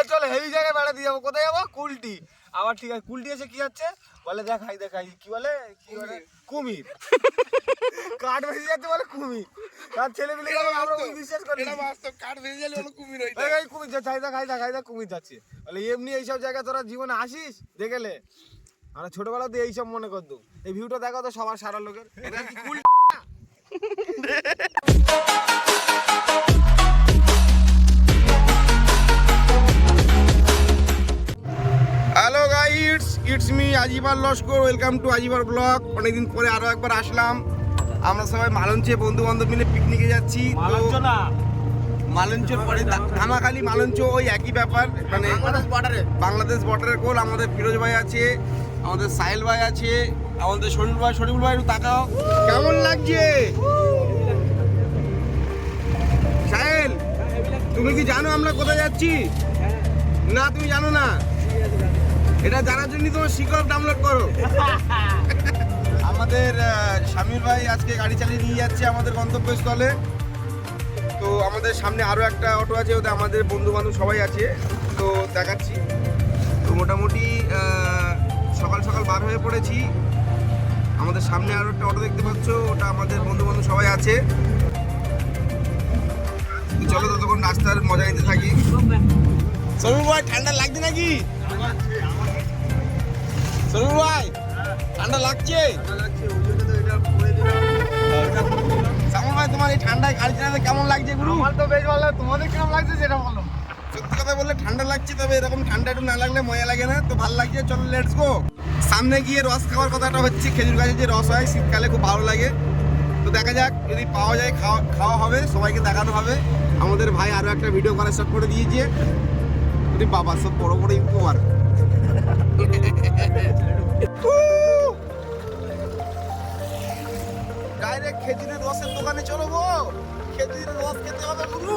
চলো হেভি জায়গায় বেড়া দিয়ে যাবো। কোথায় যাবো? কুলটি। আবার ঠিক আছে, কুলটি এসে কি হচ্ছে বলে, দেখাই কি বলে কুমির। কাঠ ভেসে যাচ্ছে বলে কুমির। তার ছেলে মিলে আমরা বিশ্বাস করি কাঠ ভেজে গেলে হলো কুমির। কুমির খাইদা কুমির যাচ্ছে বলে। এমনি এইসব জায়গায় তোরা জীবনে আসিস দেখেলে? আমরা ছোটবেলাতে এইসব মনে করতো। এই ভিউটা দেখো তো সবার সারা লোকের। এটা কি cool? Hello guys, it's me Ajibar Laskar. Welcome to Ajibar blog. অনেকদিন পরে আরো একবার আসলাম। আমরা সবাই মালঞ্চে বন্ধু বান্ধব মিলে পিকনিকে যাচ্ছি। মালঞ্চের পরে ধামাখালি মালঞ্চ, ওই একই ব্যাপার। মানে বাংলাদেশ বর্ডারের কোল। আমাদের ফিরোজ ভাই আছে, আমাদের সাহেল ভাই আছে, আমাদের শরীফুল ভাই একটু তাকাও, কেমন লাগছে? সাহেল, তুমি কি জানো আমরা কোথায় যাচ্ছি? না, তুমি জানো না? এটা জানার জন্য তোমার শিকড় ডাউনলোড করো। আমাদের শামির ভাই আজকে গাড়ি চালিয়ে নিয়ে যাচ্ছে আমাদের গন্তব্যস্থলে। তো আমাদের সামনে আরো একটা অটো আছে, ওতে আমাদের বন্ধু বান্ধব সবাই আছে, তো দেখাচ্ছি। তো মোটামুটি সকাল সকাল বার হয়ে পড়েছি। আমাদের সামনে আরো একটা অটো দেখতে পাচ্ছ, ওটা আমাদের বন্ধু বান্ধব সবাই আছে। চলো ততক্ষণ রাস্তার মজা নিতে থাকি। সরুর ভাই, ঠান্ডা লাগছে নাকি? সরুর ভাই, ঠান্ডা লাগছে? ভাই, তোমার এই ঠান্ডায় গাড়ি চালাতে কেমন লাগছে গুরু? আমার তো বেশ ভালো, তোমাদের কেমন লাগছে সেটা বলো। সত্যি কথা বললে ঠান্ডা লাগছে, তবে এরকম ঠান্ডা একটু না লাগলে মজা লাগে না। তো ভালো লাগছে, চলো লেটস গো। সামনে গিয়ে রস খাওয়ার কথাটা হচ্ছে, খেজুর গাছের যে রস হয় শীতকালে খুব ভালো লাগে। তো দেখা যাক, যদি পাওয়া যায় খাওয়া হবে, সবাইকে দেখানো হবে। আমাদের ভাই আরো একটা ভিডিও করার স্টার্ট করে দিয়েছে। যদি বাবা সব বড় বড় ইউটিউবার। ডাইরেক্ট খেজুরের রসের দোকানে চলো গো। খেজুরের রস খেতে হবে গুরু।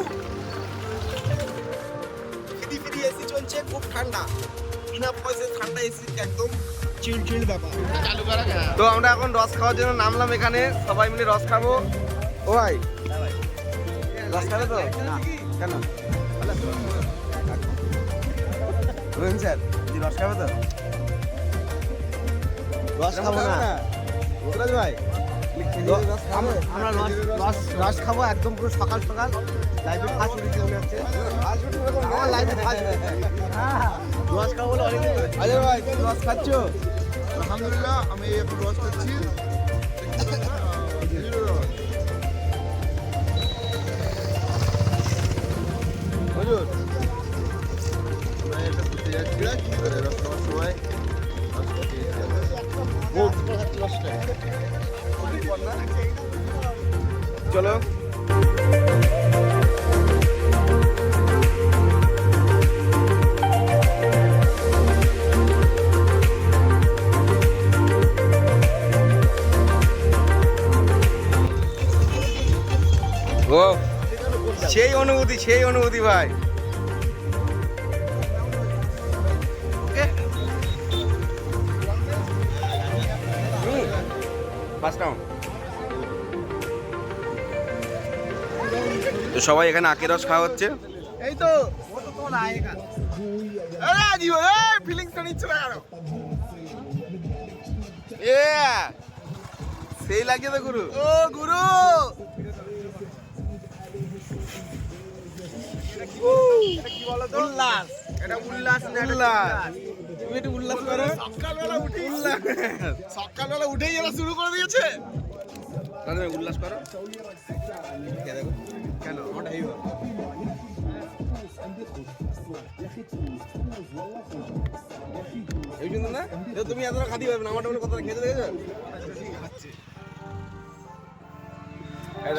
ফিরি এসি চলছে, খুব ঠান্ডা, বিনা পয়সায় ঠান্ডা এসি, একদম চিল ব্যাপার। তো আমরা এখন রস খাওয়ার জন্য নামলাম এখানে, সবাই মিলে রস খাবো। ও ভাই, রস খাবে তো? কেন স্যার, রস খাবে তো? রস খাবো না সুরাজ ভাই, আমরা রস খাবো একদম পুরো সকাল সকাল। লাইভে ফার্স্ট ভিডিও চলে যাচ্ছে, আমার লাইভে ফার্স্ট রস খাবো বলে অনেক। আরে ভাই, তুমি রস খাচ্ছ? আলহামদুলিল্লাহ, আমি এখন রস খাচ্ছি। হুজুর, এটা ঘুরতে যাচ্ছি রস খাওয়ার সময়। চলো। ও সেই অনুভূতি ভাই। তো সবাই এখানে আখের রস খাওয়া হচ্ছে। এই তো ফিলিংসটা নিচ্ছে না আরো। সেই লাগছে তো গুরু। ও গুরু, কি বলো তো? উল্লাস, এটা উল্লাস না, উল্লাস। তুমি একটু উল্লাস করো। সকালবেলা উঠেই এরা শুরু করে দিয়েছে। উল্লাস করো, দেখো কেন ওটা এই জন্য না। তুমি এতটা খাতি পারবে না, আমার কথা খেতে দেখেছো?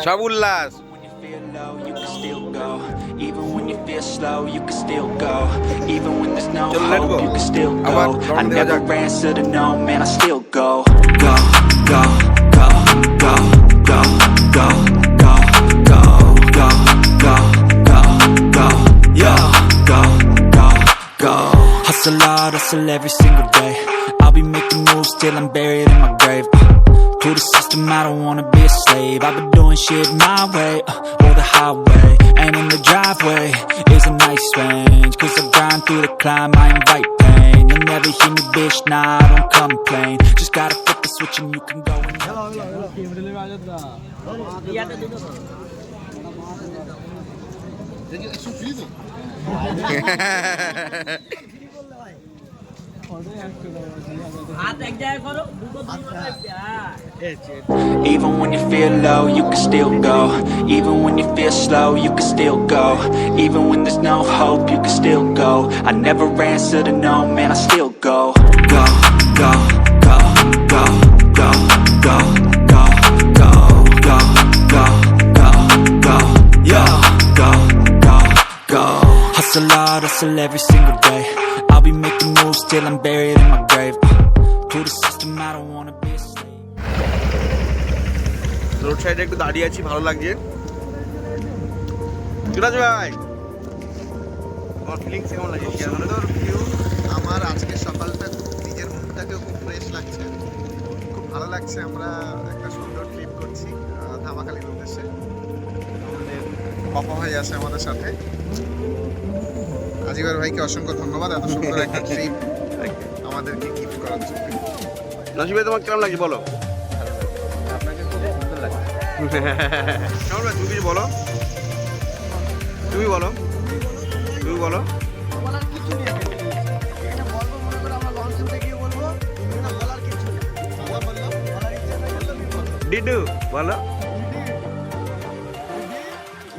সব উল্লাস। Feel low, you can still go. Even when you feel slow, you can still go. Even when there's no hope, you can still go. I never answer to no, man, I still go. Go, go, go, go, go, go, go, go, go, go, go, go, yo, go, go, go. Hustle hard, hustle every single day. I'll be making moves till I'm buried in my grave. To the system, I don't wanna be a slave. I've been doing shit my way, or the highway. And in the driveway is a nice range. through the climb, I invite pain. You'll never hear me, bitch, nah, I don't complain. Just gotta flip the switch and you can go and even when you feel low, you can still go. Even when you feel slow, you can still go. Even when there's no hope, you can still go. I never answer to no, man, I still go. Go, go, go, go, go, go, go, go, go, go, go, go, yo, go, go, go. Hustle hard, hustle every single day. I'll be making moves till I'm buried in my grave. To the system, I don't wanna be a slave. Road সাইডে একটু দাঁড়িয়ে আছি, ভালো লাগছে। যুবরাজ ভাই, আমার feelings কেমন লাগছে? সুন্দর ভিউ। আমার আজকে সকালটা নিজের মুখটাকেও খুব ফ্রেশ লাগছে, খুব ভালো লাগছে। আমরা একটা সুন্দর ট্রিপ করছি ধামাখালির উদ্দেশ্যে। আমাদের পাপা ভাই আছে আমাদের সাথে। আজিবার ভাইকে অসংখ্য ধন্যবাদ এত সুন্দর একটা ট্রিপ আমাদেরকে গিফট করার জন্য। নাসিব ভাই, তোমার কেমন লাগছে বলো? আপনাকে খুব সুন্দর লাগছে। কেমন লাগছে তুমি কিছু বলো, তুমি বলো, তুমি বলো। বলার কিছু নেই, এটা বলবো মনে করে আমরা লঞ্চ থেকে বলবো, এটা বলার কিছু নেই। আমরা বললাম বলার ইচ্ছা নাই বললাম ডিডু বলো,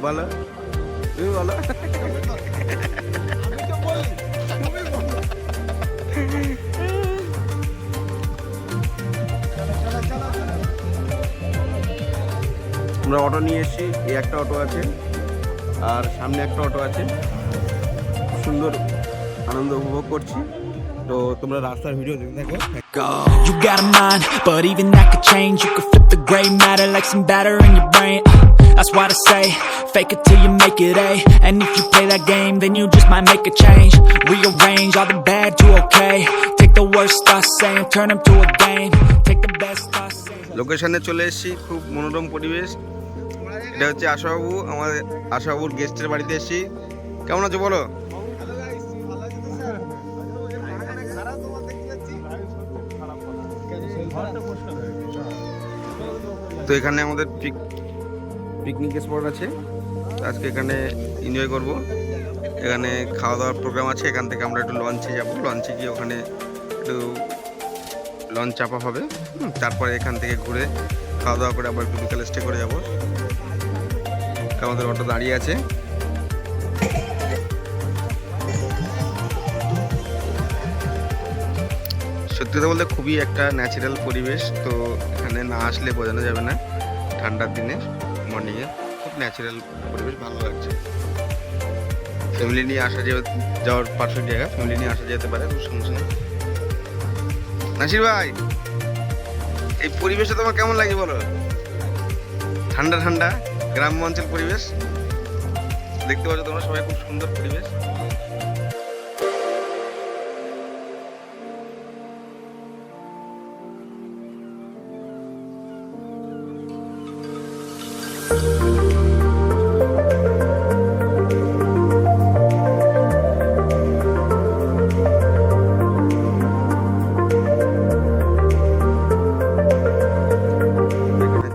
বলো, তুমি বলো। আমি তো বলি তুমি বলো। আমরা অটো নিয়ে এসেছি, এই একটা অটো আছে আর সামনে একটা অটো আছে। সুন্দর আনন্দ উপভোগ করছি। তো তোমরা রাস্তার ভিডিও দেখতে থাকো। Go. You got a mind, but even that could change. You could flip the gray matter like some batter in your brain. That's why I say, fake it till you make it A. And if you play that game, then you just might make a change. Rearrange all the bad to okay. Take the worst thoughts saying, turn them to a game. Take the best thoughts saying. লোকেশনে চলে এসেছি, খুব মনোরম পরিবেশ। এটা হচ্ছে আশাবাবু, আমাদের আশাবাবুর গেস্টের বাড়িতে এসেছি। কেমন আছো বলো? হ্যালো গাইস, ভালো আছেন তো স্যার? এখানে খারাপ তোমার দেখতে যাচ্ছি। তো এখানে আমাদের পিকনিক স্পট আছে, আজকে এখানে এনজয় করব। এখানে খাওয়া দাওয়ার প্রোগ্রাম আছে, এখান থেকে আমরা একটু লঞ্চে যাব। লঞ্চে গিয়ে ওখানে একটু লঞ্চ চাপা হবে, তারপরে এখান থেকে ঘুরে খাওয়া দাওয়া করে আবার একটু বিকালে স্টে করে যাব। আমাদের অটো দাঁড়িয়ে আছে। সত্যি কথা বলতে খুবই একটা ন্যাচারাল পরিবেশ। তো এখানে না আসলে বোঝানো যাবে না। ঠান্ডার দিনে মর্নিংয়ে খুব ন্যাচারাল পরিবেশ, ভালো লাগছে। ফ্যামিলি নিয়ে আসা যাওয়ার পারফেক্ট জায়গা, ফ্যামিলি নিয়ে আসা যেতে পারে খুব সঙ্গে সঙ্গে। নাসির ভাই, এই পরিবেশটা তোমার কেমন লাগে বলো? ঠান্ডা ঠান্ডা গ্রাম্য অঞ্চল পরিবেশ, দেখতে পাচ্ছ তোমরা সবাই, খুব সুন্দর পরিবেশ।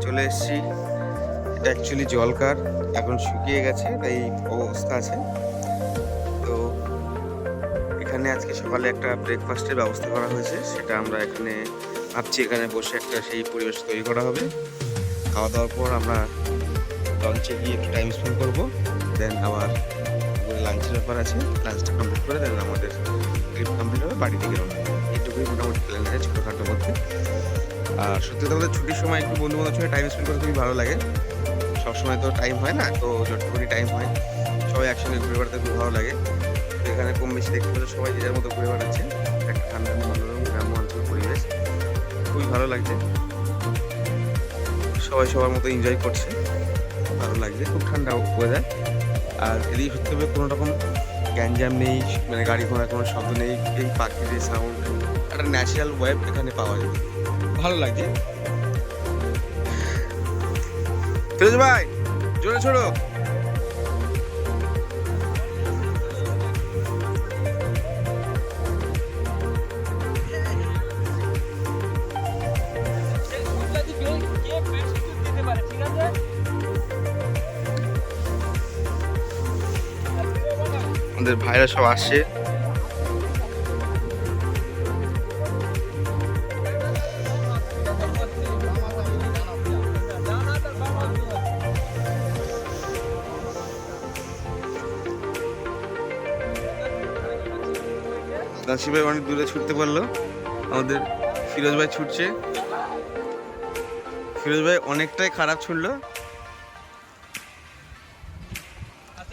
চলে এসেছি, এটা অ্যাকচুয়ালি জলকার, এখন শুকিয়ে গেছে তাই অবস্থা আছে। তো এখানে আজকে সকালে একটা ব্রেকফাস্টের ব্যবস্থা করা হয়েছে, সেটা আমরা এখানে ভাবছি এখানে বসে একটা সেই পরিবেশ তৈরি করা হবে। খাওয়া দাওয়ার পর আমরা লঞ্চে গিয়ে একটু টাইম স্পেন্ড করবো, দেন আবার লাঞ্চের ব্যাপার আছে, লাঞ্চটা কমপ্লিট করে দেন আমাদের ট্রিপ কমপ্লিট হবে, বাড়ি থেকে রওনা। এইটুকুই মোটামুটি প্ল্যান আছে ছোটোখাটোর মধ্যে। আর সত্যি কথা বলতে ছুটির সময় একটু বন্ধু বান্ধবের সঙ্গে টাইম স্পেন্ড করতে খুবই ভালো লাগে। সবসময় তো টাইম হয় না, তো যতটুকুনি টাইম হয় সবাই একসঙ্গে ঘুরে বেড়াতে খুব ভালো লাগে। তো এখানে কম বেশি দেখতে পেলে সবাই যে যার মতো ঘুরে বেড়াচ্ছে, একটা ঠান্ডা মনোরম গ্রাম্য অঞ্চল পরিবেশ, খুবই ভালো লাগছে। সবাই সবার মতো এনজয় করছে, ভালো লাগছে, খুব ঠান্ডা ওয়েদার। আর এদিকে সত্যি করে কোনো রকম গ্যাঞ্জাম নেই, মানে গাড়ি ঘোড়ার কোনো শব্দ নেই, এই পাখিদের সাউন্ড, একটা ন্যাচারাল ওয়েব এখানে পাওয়া যায়, ভালো লাগছে। ফিরোজ ভাই, জোরে ছোড়ো। আমাদের ভাইরা সব আসছে। নাসির ভাই অনেক দূরে ছুটতে পারলো, আমাদের ফিরোজ ভাই ছুটছে। ফিরোজ ভাই অনেকটাই খারাপ ছুটলো।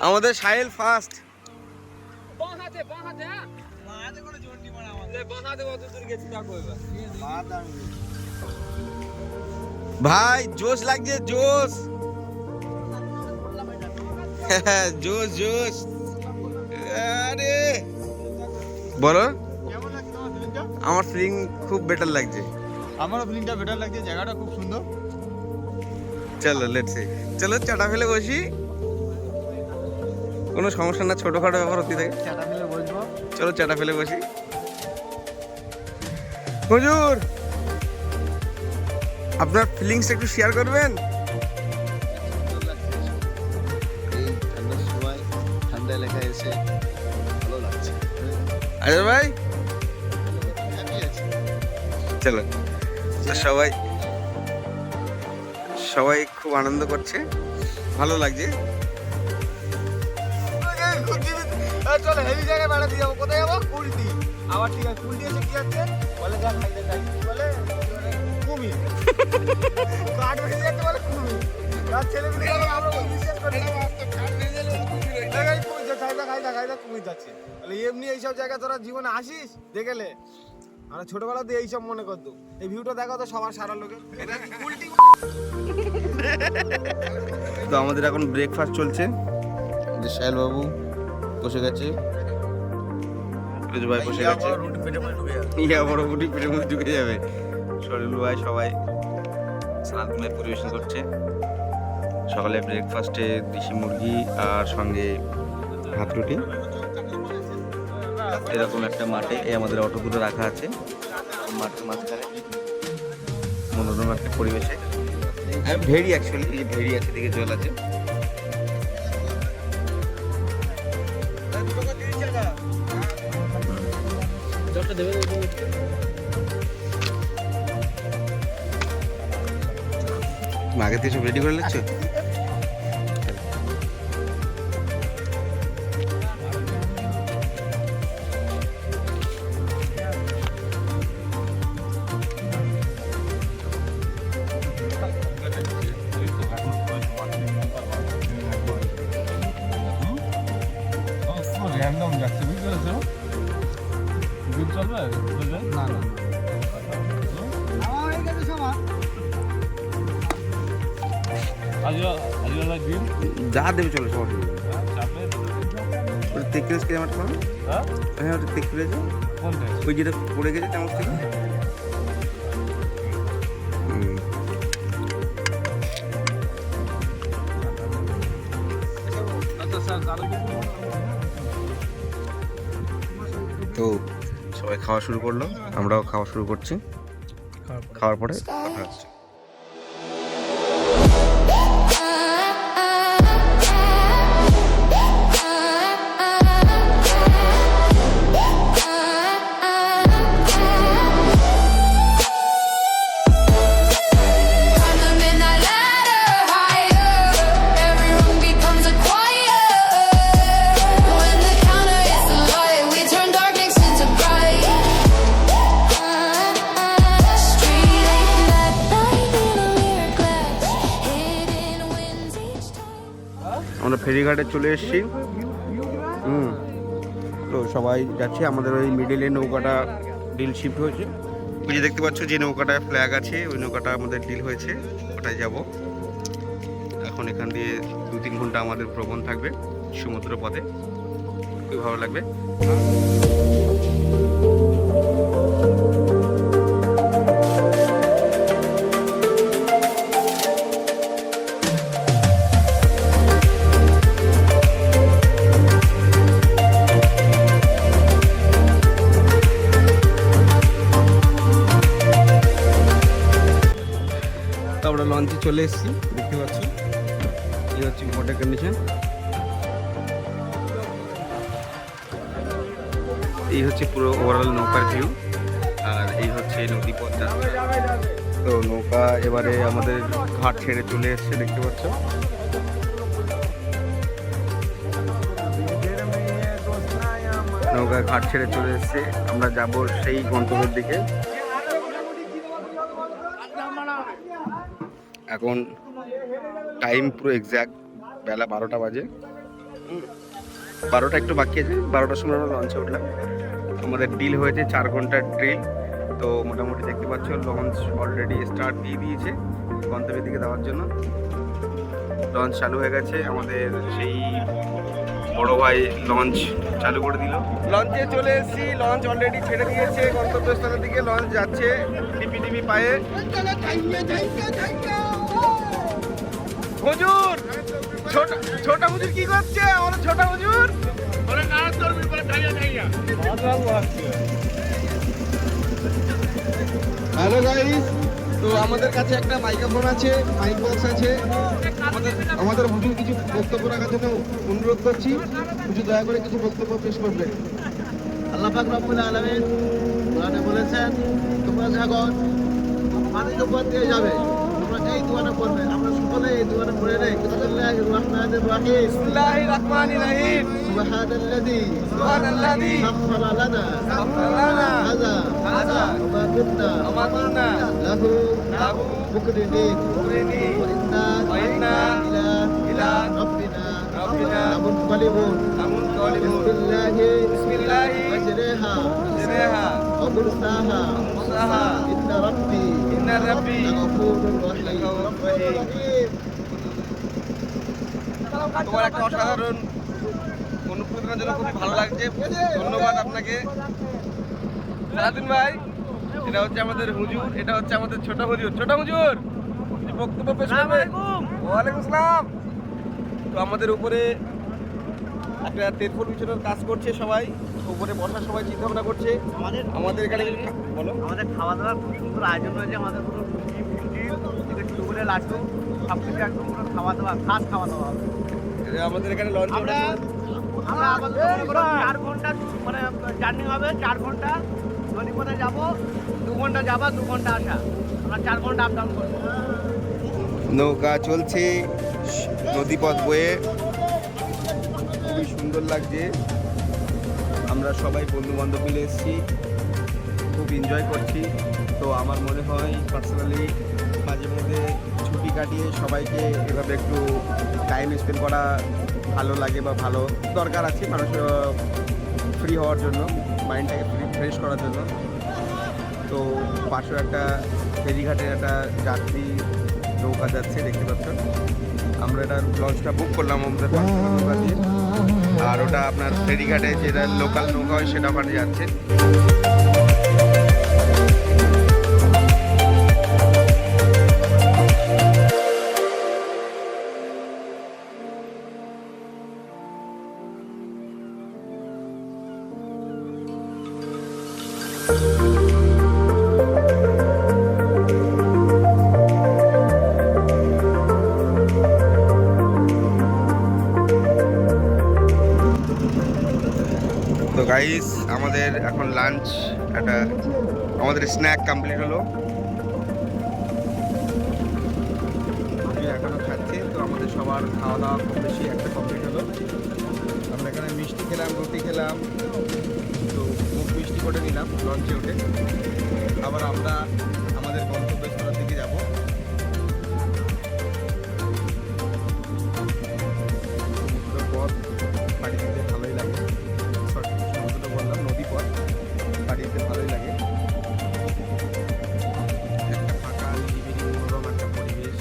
আমাদের সাহেল ফার্স্ট। ভাই জোশ লাগছে, জোশ জোশ জোশ। আরে বলো, আমার ফিলিং খুব বেটার লাগছে। আমারও ফিলিংটা বেটার লাগছে, জায়গাটা খুব সুন্দর। চলো লেটস সি, চলো চাটা ফেলে বসি, কোনো সমস্যা না, ছোটখাটো ব্যাপার হতে থাকে। চাটা ফেলে বসবো, চলো চাটা ফেলে বসি। হুজুর আপনার ফিলিংস একটু শেয়ার করবেন। এই ঠান্ডার সময় ঠান্ডা এলাকায় এসে ভালো লাগছে। আরে ভাই হ্যাপি আছি। চলো, তো সবাই সবাই খুব আনন্দ করছে, ভালো লাগছে। চলো হেভি জায়গায় বেড়াতে যাবো। কোথায় যাবো? কুলটি। আবার ঠিক আছে, কুলটি এসে কি আছে বলে, যা খাইতে চাই বলে কুমির কাঠ বেশি যাচ্ছে বলে কুমির। আর ছেলেগুলো আমরা বিশ্বাস করি খাইতে কুমির যাচ্ছে বলে। এমনি এইসব জায়গায় তোরা জীবনে আসিস দেখেলে, আমরা ছোটবেলাতে এইসব মনে করতো। এই ভিউটা দেখো তো সবার সারা লোকে। এটা কুলটি। তো আমাদের এখন ব্রেকফাস্ট চলছে। সাহেল বাবু বসে গেছে, ফিরোজ ভাই বসে গেছে, ইয়া বড় রুটি পেটের মধ্যে ঢুকে যাবে। শরীর ভাই সবাই সালাদ মিলাই পরিবেশন করছে। সকালে ব্রেকফাস্টে দেশি মুরগি আর সঙ্গে ভাত রুটি। এরকম একটা মাঠে এই আমাদের অটো দুটো রাখা আছে, মাঠের মাঝখানে মনোরম একটা পরিবেশে। ভেড়ি অ্যাকচুয়ালি, এই যে ভেড়ি আছে, দিকে জল আছে। আগে থেকে সব রেডি করে নিচ্ছ? র্যান্ডম যাচ্ছে, বুঝতে পেরেছো? গ্রুপ চলবে? না না যা দেবে চলো সব তেঁকুড়ে আমার পাবো। হ্যাঁ ওটা তেঁকুড়ে যাও, ওই যেটা পড়ে গেছে চামচ থেকে। তো সবাই খাওয়া শুরু করলো, আমরাও খাওয়া শুরু করছি। খাওয়ার পরে কথা হচ্ছে। আমরা ফেরিঘাটে চলে এসেছি। তো সবাই যাচ্ছে, আমাদের ওই মিডিলে নৌকাটা ডিল শিফট হয়েছে। ওই যে দেখতে পাচ্ছ যে নৌকাটায় ফ্ল্যাগ আছে, ওই নৌকাটা আমাদের ডিল হয়েছে, ওটাই যাব। এখন এখান দিয়ে 2-3 ঘন্টা আমাদের ভ্রমণ থাকবে সমুদ্র পথে, খুবই ভালো লাগবে। আমরা লঞ্চে চলে এসেছি, দেখতে পাচ্ছ এই হচ্ছে ওয়াটার কন্ডিশন। এই হচ্ছে পুরো ওভারঅল নৌকার ভিউ, আর এই হচ্ছে নদীপথটা। তো নৌকা এবারে আমাদের ঘাট ছেড়ে চলে এসছে, দেখতে পাচ্ছ। নৌকা ঘাট ছেড়ে চলে এসছে, আমরা যাব সেই গন্তব্যের দিকে। এখন টাইম পুরো এক্স্যাক্ট বেলা 12টা বাজে, 12টা একটু বাকি আছে। 12টার সময় আমরা লঞ্চে উঠলাম। আমাদের ডিল হয়েছে 4 ঘন্টার ড্রিল। তো মোটামুটি দেখতে পাচ্ছ লঞ্চ অলরেডি স্টার্ট দিয়ে দিয়েছে গন্তব্যের দিকে যাওয়ার জন্য। লঞ্চ চালু হয়ে গেছে, আমাদের সেই বড় ভাই লঞ্চ চালু করে দিল। লঞ্চে চলে এসেছি, লঞ্চ অলরেডি ছেড়ে দিয়েছে গন্তব্যস্থলের দিকে। লঞ্চ যাচ্ছে টিপি টিপি পায়ে। হুজুর, ছোট হুজুর কি করছে? আমার ছোট হুজুর হ্যালো গাইস, তো আমাদের কাছে একটা মাইক্রোফোন আছে, মাইক বক্স আছে। আমাদের হুজুর কিছু বক্তব্য রাখার জন্য অনুরোধ করছি। হুজুর দয়া করে কিছু বক্তব্য পেশ করবেন। আল্লাহ পাক রব্বুল আলামিন কোরআনে বলেছেন, তোমরা যখন পানির উপর দিয়ে যাবে তোমরা এই দোয়াটা পড়বে। আমরা সকলে এই দোয়াটা পড়ে নেই। বিসমিল্লাহির রাহমানির রাহিম। বিসমিল্লাহির রাহমানির রাহিম। সুবহানাল্লাযী সাখখারা লানা হাযা ওয়া মা কুন্না লাহু মুকরিনিন ওয়া ইন্না ইলা রাব্বিনা লামুনকালিবুন। বিসমিল্লাহি মাজরাহা ওয়া মুরসাহা ইন্না রাব্বি লাগফুরুর রহিম। তোমার একটা অসাধারণ অনুপ্রেরণার জন্য খুবই ভালো লাগছে, ধন্যবাদ আপনাকে সারাদিন ভাই। এটা হচ্ছে আমাদের হুজুর, এটা হচ্ছে আমাদের ছোট হুজুর। ছোট হুজুর কিছু বক্তব্য পেশ করবেন। ওয়ালাইকুম আসসালাম। তো আমাদের উপরে একটা তেরফল বিছানোর কাজ করছে, সবাই উপরে বসার সবাই চিন্তা ভাবনা করছে। আমাদের এখানে বলো, আমাদের খাওয়া দাওয়ার খুব সুন্দর আয়োজন হয়েছে। আমাদের পুরো চুবুলে লাড্ডু সব কিছু একদম পুরো খাওয়া দাওয়া, খাস খাওয়া দাওয়া হবে। আমাদের এখানে লঞ্চ আমরা আপাতত মনে করো 4 ঘন্টা মানে জার্নি হবে। 4 ঘন্টা নদীপথে যাবো, 2 ঘন্টা যাবা 2 ঘন্টা আসা। আমরা 4 ঘন্টা আপ ডাউন করবো। নৌকা চলছে নদীপথ বয়ে, খুবই সুন্দর লাগছে। আমরা সবাই বন্ধু বান্ধব মিলে এসেছি, খুব এনজয় করছি। তো আমার মনে হয় পার্সোনালি মাঝে মধ্যে ছুটি কাটিয়ে সবাইকে এভাবে একটু টাইম স্পেন্ড করা ভালো লাগে বা ভালো দরকার আছে মানুষের ফ্রি হওয়ার জন্য, মাইন্ডটাকে ফ্রেশ করার জন্য। তো পাশেও একটা ফেরিঘাটের একটা যাত্রী নৌকা যাচ্ছে, দেখতে পাচ্ছেন। আমরা এটা লঞ্চটা বুক করলাম আমাদের নৌকা দিয়ে, আর ওটা আপনার ফেরিঘাটে যেটা লোকাল নৌকা হয় সেটা ওখানে যাচ্ছে। তো গাইস, আমাদের এখন লাঞ্চ, একটা আমাদের স্ন্যাক কমপ্লিট হলো। এখনো খাচ্ছে, তো আমাদের সবার খাওয়া দাওয়া খুব বেশি একটা কমপ্লিট হলো। আমরা এখানে মিষ্টি খেলাম, রুটি খেলাম, তো মুখ মিষ্টি করে নিলাম লঞ্চে উঠে। আবার আমরা আমাদের গন্তব্যস্থলের দিকে যাব। পথ বাড়ি যেতে ভালোই লাগে, সমুদ্র বললাম, নদী পথ বাড়ি যেতে ভালোই লাগে। একটা ফাঁকা নিরিবিলি মনোরম একটা পরিবেশ।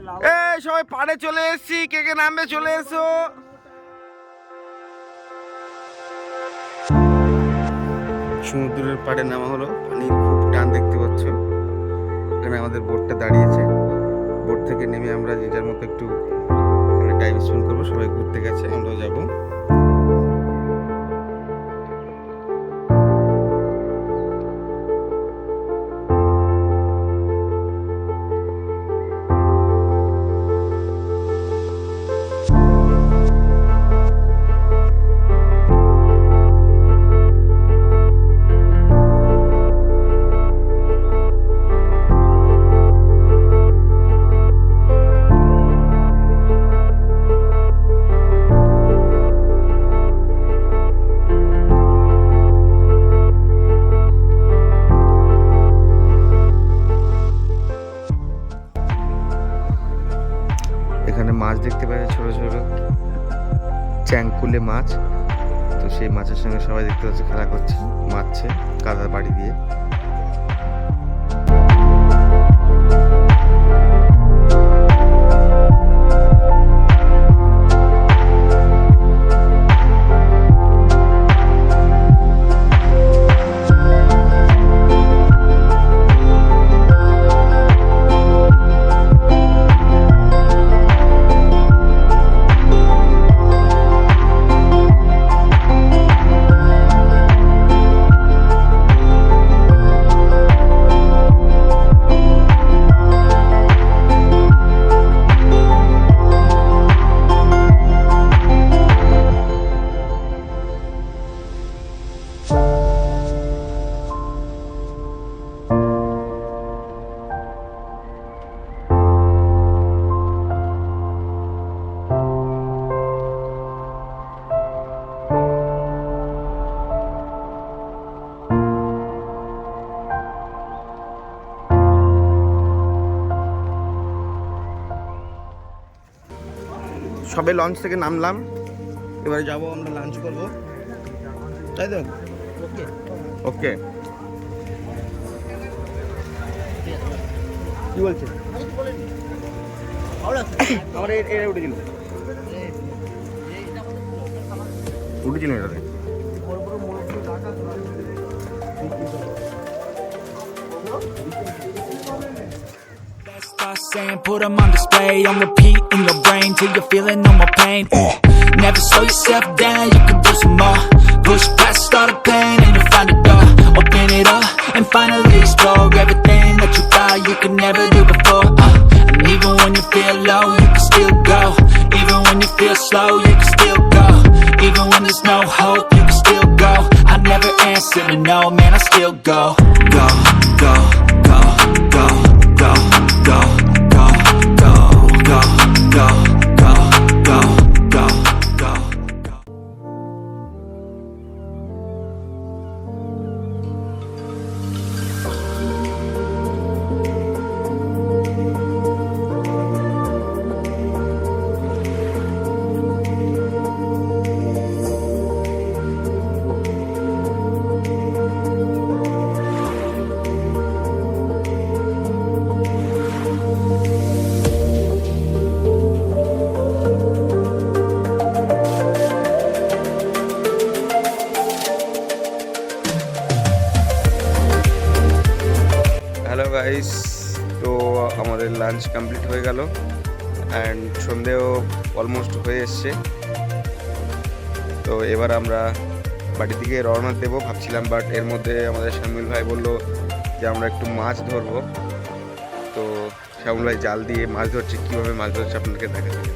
এই সবাই পাড়ে চলে এসেছি, কে কে নামবে চলে এসো। সমুদ্রের পাড়ে নামা হলো, পানির খুব টান দেখতে পাচ্ছ। এখানে আমাদের বোটটা দাঁড়িয়েছে, বোট থেকে নেমে আমরা যে যার মতো একটু এখানে টাইম স্পেন্ড করবো। সবাই ঘুরতে গেছে, আমরাও যাবো। এখানে মাছ দেখতে পাচ্ছি, ছোট ছোট চ্যাংকুলে মাছ। তো সেই মাছের সঙ্গে সবাই দেখতে পাচ্ছে খেলা করছে, মারছে কাদার বাড়ি দিয়ে। সবে লঞ্চ থেকে নামলাম, এবারে যাবো আমরা লাঞ্চ করবো, তাই তো? ওকে ওকে, কি বলছে? আমার এটা উঠেছিল এটাতে। Start saying, put them on display, on repeat in your brain till you're feeling no more pain. Never slow yourself down, you can do some more. Push past all the pain and you'll find a door. Open it up and finally explore everything that you thought you could never do before. And even when you feel low, you can still go. Even when you feel slow, you can still go. Even when there's no hope, you can still go. I never answer to no, man, I still go. Go, go, go, go, go. Go, go, go, go, go, go, go, go, go, go. Hello guys, তো আমাদের lunch complete হয়ে গেল and সন্ধেও almost হয়ে এসছে। তো এবার আমরা বাড়ি থেকে রওনা দেবো ভাবছিলাম, বাট এর মধ্যে আমাদের শামিল ভাই বললো যে আমরা একটু মাছ ধরবো। তো শামিল ভাই জাল দিয়ে মাছ ধরছে, কীভাবে মাছ ধরছে আপনাদেরকে দেখাচ্ছি।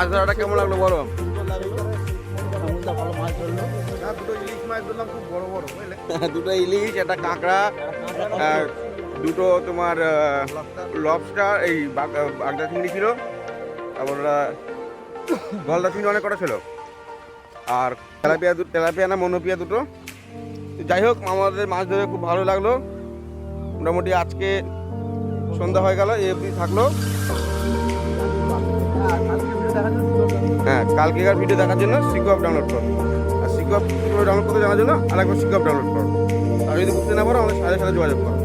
মাছ ধরাটা কেমন লাগলো বলো? দুটো ইলিশ মাছ ধরলাম, খুব বড় বড়, বুঝলে? দুটো ইলিশ, একটা কাঁকড়া, দুটো তোমার লবস্টার, এই বাগদা চিংড়ি ছিল, তারপর গলদা চিংড়ি অনেক কটা ছিল, আর তেলাপিয়া না মনোপিয়া দুটো। তো যাই হোক, আমাদের মাছ ধরে খুব ভালো লাগলো। মোটামুটি আজকে সন্ধ্যা হয়ে গেল, এই অবধি থাকলো। হ্যাঁ, কালকেকার ভিডিও দেখার জন্য সিকো অ্যাপ ডাউনলোড করো, আর সিকো অ্যাপ ডাউনলোড করতে জানার জন্য আরেকবার সিকো অ্যাপ ডাউনলোড করো। আর যদি বুঝতে না পারো আমাদের সাথে যোগাযোগ করো।